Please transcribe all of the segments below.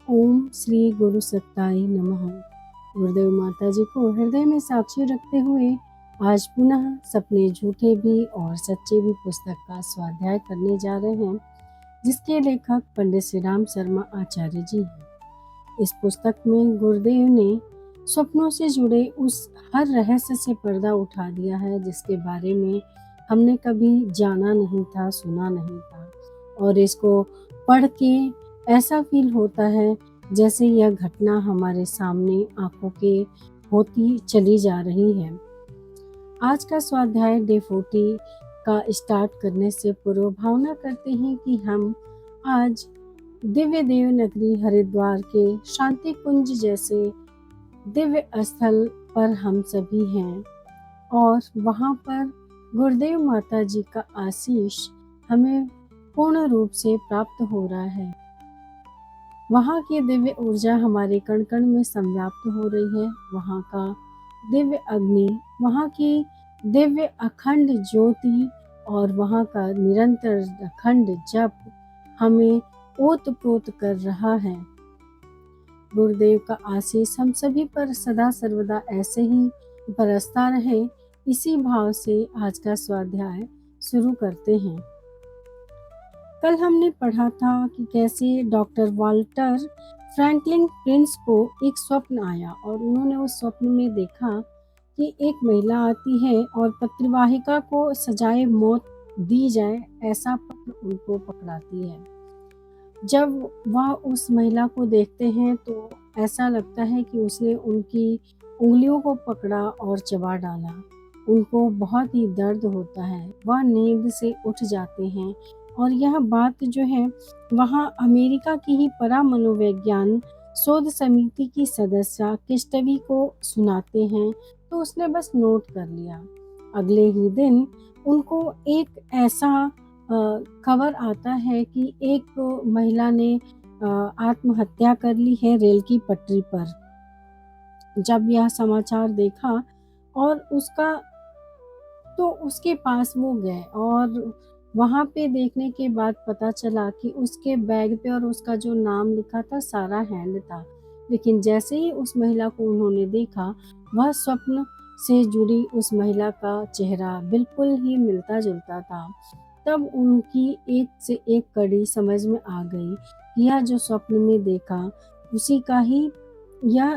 ओम श्री गुरु सत्ताय नमः। गुरुदेव माता जी को हृदय में साक्षी रखते हुए आज पुनः सपने झूठे भी और सच्चे भी पुस्तक का स्वाध्याय करने जा रहे हैं, जिसके लेखक पंडित श्री राम शर्मा आचार्य जी हैं। इस पुस्तक में गुरुदेव ने स्वप्नों से जुड़े उस हर रहस्य से पर्दा उठा दिया है जिसके बारे में हमने कभी जाना नहीं था, सुना नहीं था, और इसको पढ़ के ऐसा फील होता है जैसे यह घटना हमारे सामने आंखों के होती चली जा रही है। आज का स्वाध्याय डे 40 का स्टार्ट करने से पूर्व भावना करते हैं कि हम आज दिव्य देव नगरी हरिद्वार के शांति कुंज जैसे दिव्य स्थल पर हम सभी हैं और वहाँ पर गुरुदेव माता जी का आशीष हमें पूर्ण रूप से प्राप्त हो रहा है। वहाँ की दिव्य ऊर्जा हमारे कण कण में संव्याप्त हो रही है। वहाँ का दिव्य अग्नि, वहाँ की दिव्य अखंड ज्योति और वहाँ का निरंतर अखंड जप हमें ओतप्रोत कर रहा है। गुरुदेव का आशीष हम सभी पर सदा सर्वदा ऐसे ही बरसता रहे, इसी भाव से आज का स्वाध्याय शुरू करते हैं। कल हमने पढ़ा था कि कैसे डॉक्टर वाल्टर फ्रैंकलिन प्रिंस को एक स्वप्न आया और उन्होंने उस स्वप्न में देखा कि एक महिला आती है और पत्रवाहिका को सजाए मौत दी जाए ऐसा पत्र उनको पकड़ाती है। जब वह उस महिला को देखते हैं तो ऐसा लगता है कि उसने उनकी उंगलियों को पकड़ा और चबा डाला। उनको बहुत ही दर्द होता है, वह नींद से उठ जाते हैं और यह बात जो है वहाँ अमेरिका की ही परा मनोविज्ञान शोध समिति की सदस्य किस्टवी को सुनाते हैं, तो उसने बस नोट कर लिया। अगले ही दिन उनको एक ऐसा खबर आता है कि एक महिला ने आत्महत्या कर ली है रेल की पटरी पर। जब यह समाचार देखा और उसके पास वो गए और वहाँ पे देखने के बाद पता चला कि उसके बैग पे और उसका जो नाम लिखा था सारा हैंड था। लेकिन जैसे ही उस महिला को उन्होंने देखा, वह स्वप्न से जुड़ी उस महिला का चेहरा बिल्कुल ही मिलता जुलता था। तब उनकी एक से एक कड़ी समझ में आ गई। यह जो स्वप्न में देखा उसी का ही यह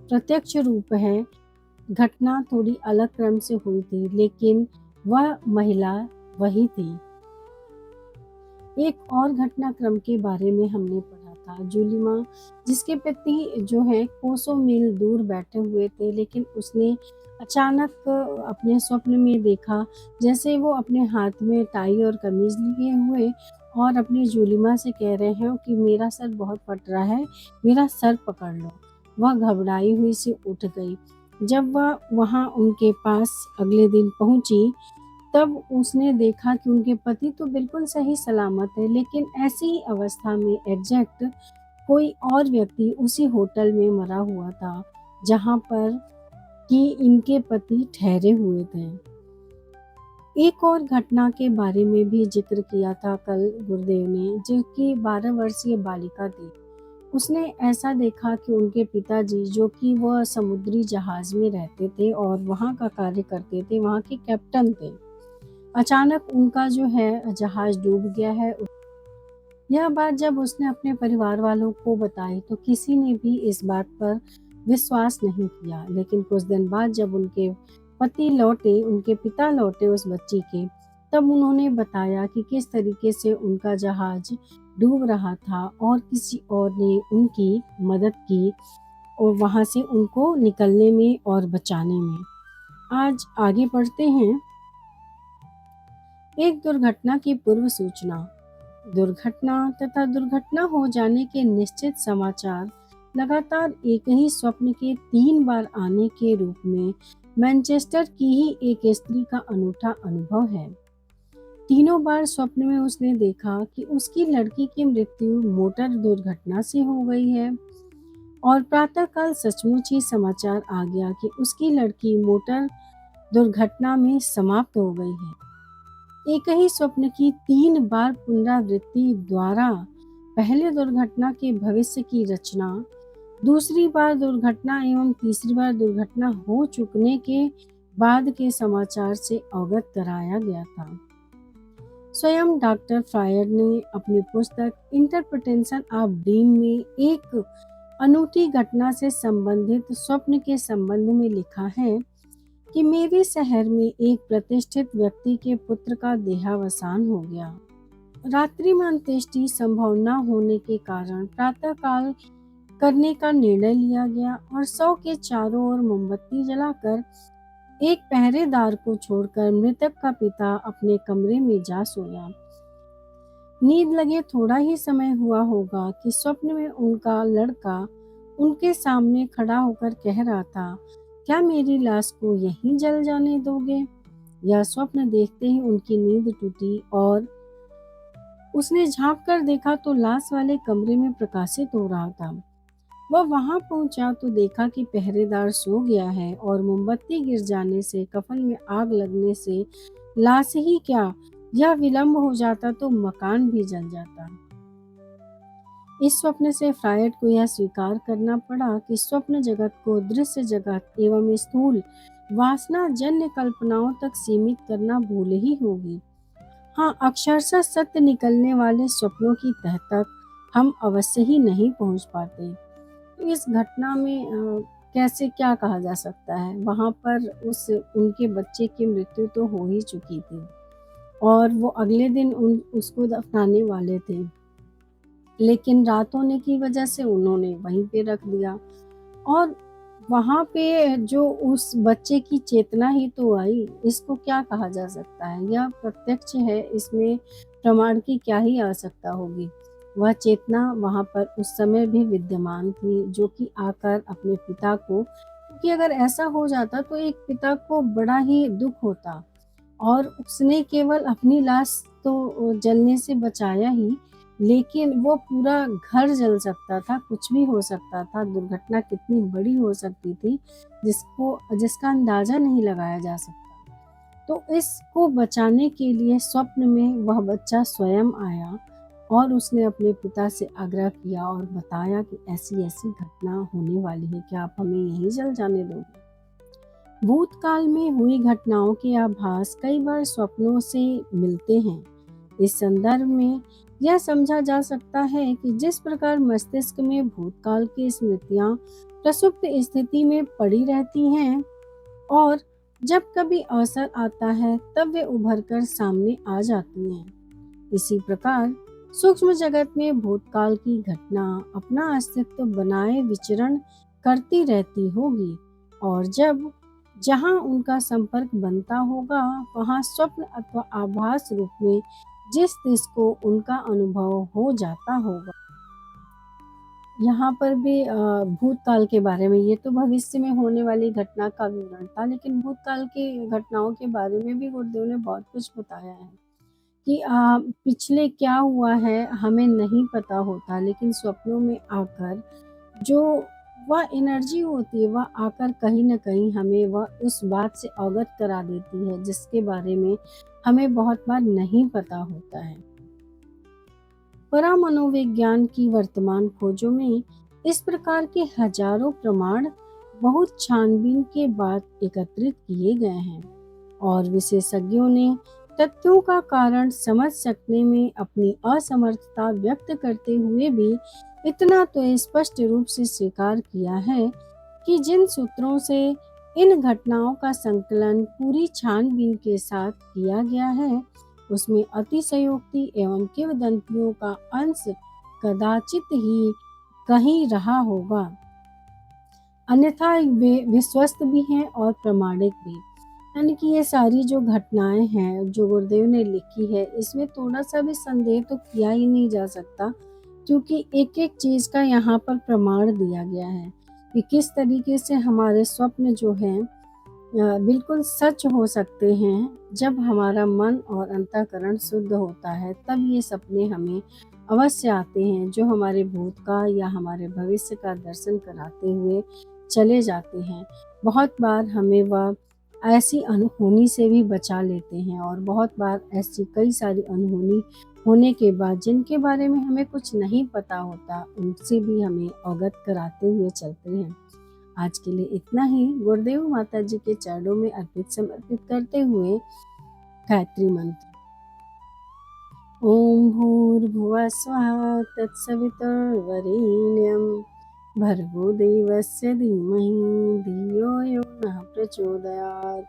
प्रत्यक्ष रूप है। घटना थोड़ी अलग क्रम से हुई थी, लेकिन वह महिला वही थी। एक और घटनाक्रम के बारे में हमने पढ़ा था। जूलिमा, जिसके पति जो है कोसों मील दूर बैठे हुए थे, लेकिन उसने अचानक अपने स्वप्न में देखा जैसे वो अपने हाथ में टाई और कमीज लिए हुए और अपनी जूलिमा से कह रहे हैं कि मेरा सर बहुत फट रहा है, मेरा सर पकड़ लो। वह घबराई हुई से उठ गई। जब वह वहाँ उनके पास अगले दिन पहुंची तब उसने देखा कि उनके पति तो बिल्कुल सही सलामत है, लेकिन ऐसी ही अवस्था में एग्जैक्ट कोई और व्यक्ति उसी होटल में मरा हुआ था जहां पर कि इनके पति ठहरे हुए थे। एक और घटना के बारे में भी जिक्र किया था कल गुरुदेव ने, जो कि 12 वर्षीय बालिका थी। उसने ऐसा देखा कि उनके पिताजी, जो कि वह समुद्री जहाज में रहते थे और वहाँ का कार्य करते थे, वहाँ के कैप्टन थे, अचानक उनका जो है जहाज डूब गया है। यह बात जब उसने अपने परिवार वालों को बताई तो किसी ने भी इस बात पर विश्वास नहीं किया। लेकिन कुछ दिन बाद जब उनके पिता लौटे उस बच्ची के, तब उन्होंने बताया कि किस तरीके से उनका जहाज डूब रहा था और किसी और ने उनकी मदद की और वहां से उनको निकलने में और बचाने में। आज आगे बढ़ते हैं। एक दुर्घटना की पूर्व सूचना। दुर्घटना तथा दुर्घटना हो जाने के निश्चित समाचार लगातार एक ही स्वप्न के 3 बार आने के रूप में मैनचेस्टर की ही एक स्त्री का अनूठा अनुभव है। तीनों बार स्वप्न में उसने देखा कि उसकी लड़की की मृत्यु मोटर दुर्घटना से हो गई है और प्रातःकाल सचमुच ही समाचार आ गया कि उसकी लड़की मोटर दुर्घटना में समाप्त हो गई है। एक ही स्वप्न की 3 बार पुनरावृत्ति द्वारा पहले दुर्घटना के भविष्य की रचना, दूसरी बार दुर्घटना एवं तीसरी बार दुर्घटना हो चुकने के बाद के समाचार से अवगत कराया गया था। स्वयं डॉक्टर फ्रायड ने अपनी पुस्तक इंटरप्रिटेशन ऑफ ड्रीम में एक अनूठी घटना से संबंधित स्वप्न के संबंध में लिखा है कि मेरे शहर में एक प्रतिष्ठित व्यक्ति के पुत्र का देहावसान हो गया। रात्रि में अंत्येष्टि संभव न होने के कारण प्रातःकाल करने का निर्णय लिया गया और 100 के चारों ओर मोमबत्ती जलाकर एक पहरेदार को छोड़कर मृतक का पिता अपने कमरे में जा सोया। नींद लगे थोड़ा ही समय हुआ होगा कि स्वप्न में उनका लड़का उनके सामने खड़ा होकर कह रहा था, क्या मेरी लाश को यहीं जल जाने दोगे? यह स्वप्न देखते ही उनकी नींद टूटी और उसने झांक कर देखा तो लाश वाले कमरे में प्रकाशित हो रहा था। वह वहां पहुंचा तो देखा कि पहरेदार सो गया है और मोमबत्ती गिर जाने से, कफन में आग लगने से लाश ही क्या, यह विलंब हो जाता तो मकान भी जल जाता। इस स्वप्न से फ्रायड को यह स्वीकार करना पड़ा कि स्वप्न जगत को दृश्य जगत एवं स्थूल वासना जन्य कल्पनाओं तक सीमित करना भूल ही होगी। हाँ, अक्षरशः सत्य निकलने वाले स्वप्नों की तह तक हम अवश्य ही नहीं पहुंच पाते। तो इस घटना में कैसे क्या कहा जा सकता है, वहाँ पर उनके बच्चे की मृत्यु तो हो ही चुकी थी और वो अगले दिन उसको दफनाने वाले थे, लेकिन रात होने की वजह से उन्होंने वहीं पे रख दिया और वहाँ पे जो उस बच्चे की चेतना ही तो आई, इसको क्या कहा जा सकता है? यह प्रत्यक्ष है, इसमें प्रमाण की क्या ही आवश्यकता होगी। वह चेतना वहाँ पर उस समय भी विद्यमान थी, जो कि आकर अपने पिता को, क्योंकि अगर ऐसा हो जाता तो एक पिता को बड़ा ही दुख होता और उसने केवल अपनी लाश तो जलने से बचाया ही, लेकिन वो पूरा घर जल सकता था, कुछ भी हो सकता था, दुर्घटना कितनी बड़ी हो सकती थी जिसका अंदाजा नहीं लगाया जा सकता। तो इसको बचाने के लिए स्वप्न में वह बच्चा स्वयं आया और उसने अपने पिता से आग्रह किया और बताया कि ऐसी ऐसी घटना होने वाली है, क्या आप हमें यहीं जल जाने दोगे? भूतकाल में हुई घटनाओं के आभास कई बार स्वप्नों से मिलते हैं। इस संदर्भ में यह समझा जा सकता है कि जिस प्रकार मस्तिष्क में भूतकाल की स्मृतियां प्रसुप्त स्थिति में पड़ी रहती हैं और जब कभी अवसर आता है तब वे उभरकर सामने आ जाती हैं, इसी प्रकार सूक्ष्म जगत में भूतकाल की घटना अपना अस्तित्व बनाए विचरण करती रहती होगी और जहां उनका संपर्क बनता होगा वहां स्वप्न अथवा आभास रूप में जिस को उनका अनुभव हो जाता होगा। यहाँ पर भी भूतकाल के बारे में, ये तो भविष्य में होने वाली घटना का विवरण था, लेकिन भूतकाल की घटनाओं के बारे में भी गुरुदेव ने बहुत कुछ बताया है कि पिछले क्या हुआ है हमें नहीं पता होता, लेकिन स्वप्नों में आकर जो वह एनर्जी होती है वह आकर कहीं न कहीं हमें वह उस बात से अवगत करा देती है जिसके बारे में हमें बहुत बार नहीं पता होता है। परामनोविज्ञान की वर्तमान खोजों में इस प्रकार के हजारों प्रमाण बहुत छानबीन के बाद एकत्रित किए गए हैं और विशेषज्ञों ने तथ्यों का कारण समझ सकने में अपनी असमर्थता व्यक्त करते हुए भी इतना तो स्पष्ट रूप से स्वीकार किया है कि जिन सूत्रों से इन घटनाओं का संकलन पूरी छानबीन के साथ किया गया है उसमें अतिशयोक्ति एवं किंवदंतियों का अंश कदाचित ही कहीं रहा होगा, अन्यथा वे विश्वस्त भी हैं और प्रमाणिक भी। यानी कि ये सारी जो घटनाएं हैं जो गुरुदेव ने लिखी है इसमें थोड़ा सा भी संदेह तो किया ही नहीं जा सकता, क्योंकि एक एक चीज का यहाँ पर प्रमाण दिया गया है कि किस तरीके से हमारे स्वप्न जो हैं बिल्कुल सच हो सकते हैं। जब हमारा मन और अंतःकरण शुद्ध होता है तब ये सपने हमें अवश्य आते हैं जो हमारे भूत का या हमारे भविष्य का दर्शन कराते हुए चले जाते हैं। बहुत बार हमें वह ऐसी अनहोनी से भी बचा लेते हैं और बहुत बार ऐसी कई सारी अनहोनी होने के बाद जिनके बारे में हमें कुछ नहीं पता होता उनसे भी हमें अवगत कराते हुए चलते हैं। आज के लिए इतना ही। गुरुदेव माता जी के चरणों में अर्पित समर्पित करते हुए गायत्री मंत्र। ओम भूर्भुवः स्वः तत्सवितुर्वरेण्यं भर्गो देवस्य धीमहि धियो यो नः प्रचोदयात्।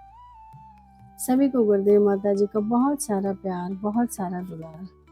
सभी को गुरुदेव माता जी का बहुत सारा प्यार, बहुत सारा दुलार।